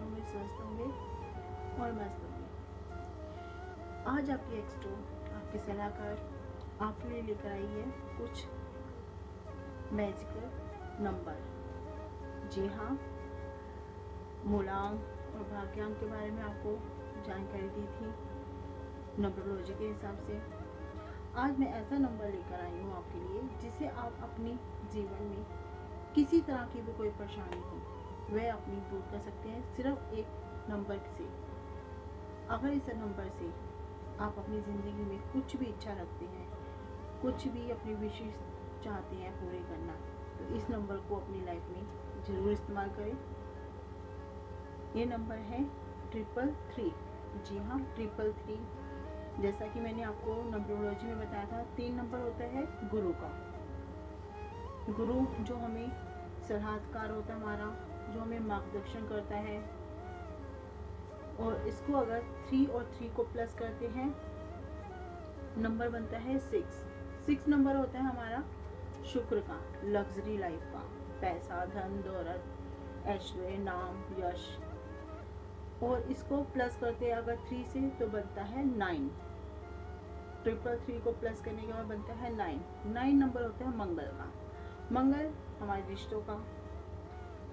होंगे, स्वस्थ होंगे और मस्त होंगे। आज आपकी एक्सट्रो आपके सलाहकार आपके लिए लेकर आई है कुछ मैजिकल नंबर। जी हाँ, मूलांक और भाग्यांक के बारे में आपको जानकारी दी थी नंबरोलॉजी के हिसाब से। आज मैं ऐसा नंबर लेकर आई हूँ आपके लिए जिसे आप अपने जीवन में किसी तरह की भी कोई परेशानी हो वह अपनी दूर कर सकते हैं सिर्फ एक नंबर से। अगर इस नंबर से आप अपनी ज़िंदगी में कुछ भी इच्छा रखते हैं, कुछ भी अपनी विशेष चाहते हैं पूरे करना, तो इस नंबर को अपनी लाइफ में ज़रूर इस्तेमाल करें। ये नंबर है 333। जी हाँ, 333। जैसा कि मैंने आपको नंबरोलॉजी में बताया था, 3 नंबर होता है गुरु का। गुरु जो हमें सलाहकार होता है हमारा, जो हमें मार्गदर्शन करता है। और इसको अगर 3 और 3 को प्लस करते हैं नंबर बनता है 6 नंबर होता है हमारा शुक्र का, लग्जरी लाइफ का, पैसा, धन, दौलत, ऐश्वर्य, नाम, यश। और इसको प्लस करते हैं अगर 3 से तो बनता है 9। 333 को प्लस करने के बाद बनता है 9 नंबर होता है मंगल का। मंगल हमारे रिश्तों का,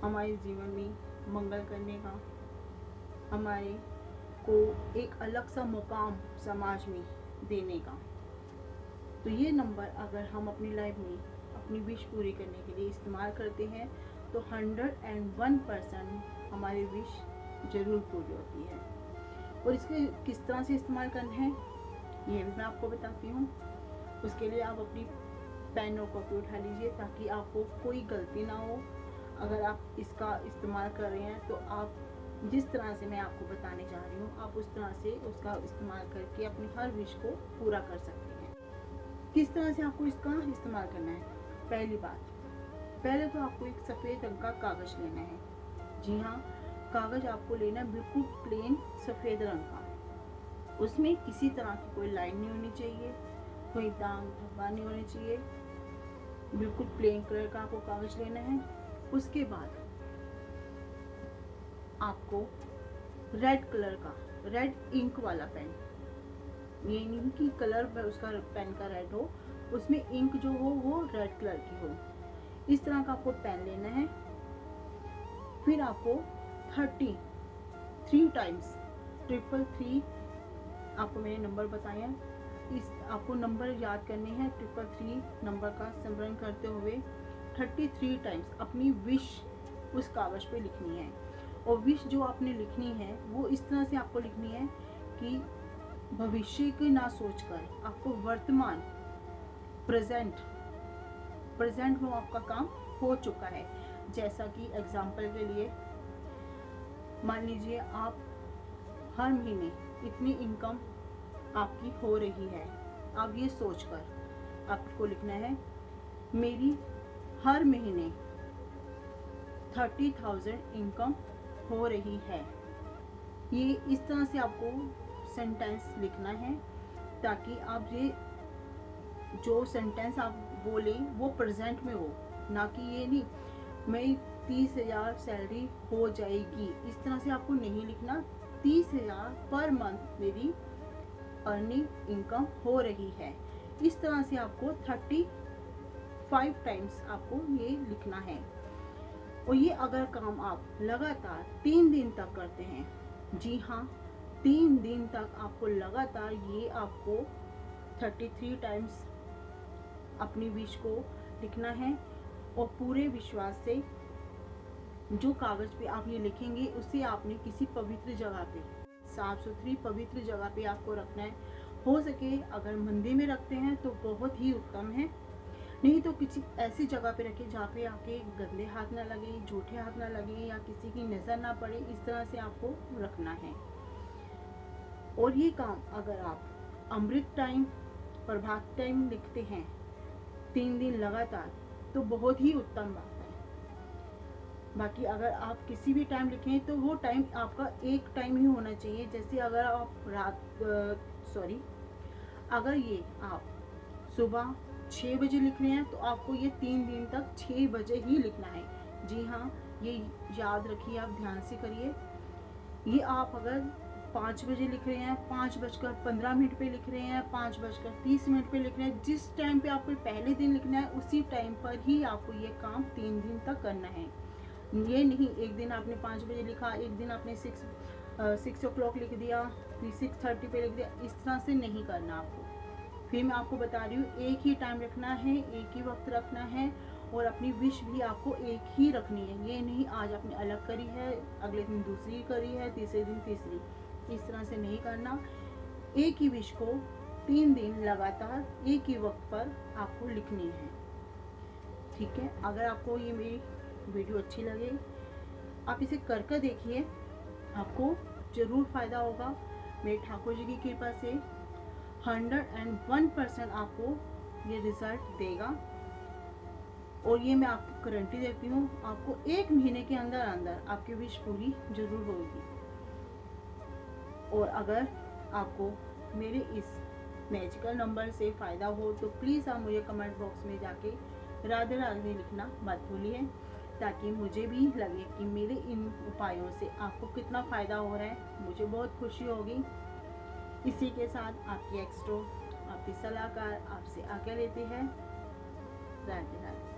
हमारे जीवन में मंगल करने का, हमारे को एक अलग सा मुकाम समाज में देने का। तो ये नंबर अगर हम अपनी लाइफ में अपनी विश पूरी करने के लिए इस्तेमाल करते हैं तो 101% हमारी विश ज़रूर पूरी होती है। और इसके किस तरह से इस्तेमाल करना है ये भी मैं आपको बताती हूँ। उसके लिए आप अपनी पेन और कॉपी उठा लीजिए ताकि आपको कोई गलती ना हो। अगर आप इसका इस्तेमाल कर रहे हैं तो आप जिस तरह से मैं आपको बताने जा रही हूँ आप उस तरह से उसका इस्तेमाल करके अपनी हर विश को पूरा कर सकते हैं। किस तरह से आपको इसका इस्तेमाल करना है? पहली बात, पहले तो आपको एक सफ़ेद रंग का कागज़ लेना है। जी हाँ, कागज़ आपको लेना है बिल्कुल प्लेन सफ़ेद रंग का। उसमें किसी तरह की कोई लाइन नहीं होनी चाहिए, कोई दाग धब्बा नहीं होनी चाहिए, बिल्कुल प्लेन कलर का आपको कागज़ लेना है। उसके बाद आपको रेड कलर का, रेड इंक वाला पेन, ये नहीं कि कलर उसका पेन का रेड हो, उसमें इंक जो हो वो रेड कलर की हो। इस तरह का आपको पेन लेना है। फिर आपको 33 टाइम्स 333 आपको मैंने नंबर बताए हैं, इस आपको नंबर याद करने हैं। 333 नंबर का स्मरण करते हुए 33 टाइम्स अपनी विश उस कागज़ पे लिखनी है। और विश जो आपने लिखनी है वो इस तरह से आपको लिखनी है कि भविष्य की ना सोचकर आपको वर्तमान प्रेजेंट में आपका काम हो चुका है। जैसा कि एग्जाम्पल के लिए मान लीजिए आप हर महीने इतनी इनकम आपकी हो रही है। अब ये सोचकर आपको लिखना है मेरी हर महीने 30,000 इनकम हो रही है। ये इस तरह से आपको सेंटेंस लिखना है ताकि आप ये जो सेंटेंस आप बोले वो प्रेजेंट में हो, ना कि ये नहीं मैं 30,000 सैलरी हो जाएगी, इस तरह से आपको नहीं लिखना। 30,000 पर मंथ मेरी अर्निंग इनकम हो रही है। इस तरह से आपको 35 टाइम्स आपको ये लिखना है। और ये अगर काम आप लगातार 3 दिन तक करते हैं, जी हाँ 3 दिन तक आपको लगातार ये आपको 33 टाइम्स अपनी विश को लिखना है। और पूरे विश्वास से जो कागज़ पे आप ये लिखेंगे उसे आपने किसी पवित्र जगह पे, साफ सुथरी पवित्र जगह पे आपको रखना है। हो सके अगर मंदिर में रखते हैं तो बहुत ही उत्तम है, नहीं तो किसी ऐसी जगह पे रखें जहाँ पे आपके गंदे हाथ ना लगे, झूठे हाथ ना लगे या किसी की नज़र ना पड़े। इस तरह से आपको रखना है। और ये काम अगर आप अमृत टाइम, प्रभात टाइम लिखते हैं 3 दिन लगातार तो बहुत ही उत्तम बात है। बाकी अगर आप किसी भी टाइम लिखें तो वो टाइम आपका एक टाइम ही होना चाहिए। जैसे अगर आप अगर ये आप सुबह 6 बजे लिख रहे हैं तो आपको ये 3 दिन तक 6 बजे ही लिखना है। जी हाँ, ये याद रखिए, आप ध्यान से करिए। ये आप अगर 5 बजे लिख रहे हैं, 5:15 पे लिख रहे हैं, 5:30 पे लिख रहे हैं, जिस टाइम पे आपको पहले दिन लिखना है उसी टाइम पर ही आपको ये काम 3 दिन तक करना है। ये नहीं एक दिन आपने 5 बजे लिखा, एक दिन आपने 6 o'clock लिख दिया, फिर 6:30 पे लिख दिया, इस तरह से नहीं करना आपको। फिर मैं आपको बता रही हूँ, एक ही टाइम रखना है, एक ही वक्त रखना है, और अपनी विश भी आपको एक ही रखनी है। ये नहीं आज आपने अलग करी है, अगले दिन दूसरी करी है, तीसरे दिन तीसरी, इस तरह से नहीं करना। एक ही विश को 3 दिन लगातार एक ही वक्त पर आपको लिखनी है, ठीक है। अगर आपको ये मेरी वीडियो अच्छी लगे, आप इसे कर देखिए, आपको ज़रूर फ़ायदा होगा। मेरे ठाकुर जी की कृपा से 101% आपको ये रिज़ल्ट देगा, और ये मैं आपको गारंटी देती हूँ, आपको 1 महीने के अंदर अंदर आपकी विश पूरी जरूर होगी। और अगर आपको मेरे इस मैजिकल नंबर से फ़ायदा हो तो प्लीज़ आप मुझे कमेंट बॉक्स में जाके राधे राधे लिखना मत भूलिए, ताकि मुझे भी लगे कि मेरे इन उपायों से आपको कितना फ़ायदा हो रहा है, मुझे बहुत खुशी होगी। इसी के साथ आपकी एक्स्ट्रो, आपकी सलाहकार आपसे आज्ञा लेती है। राधे राधे।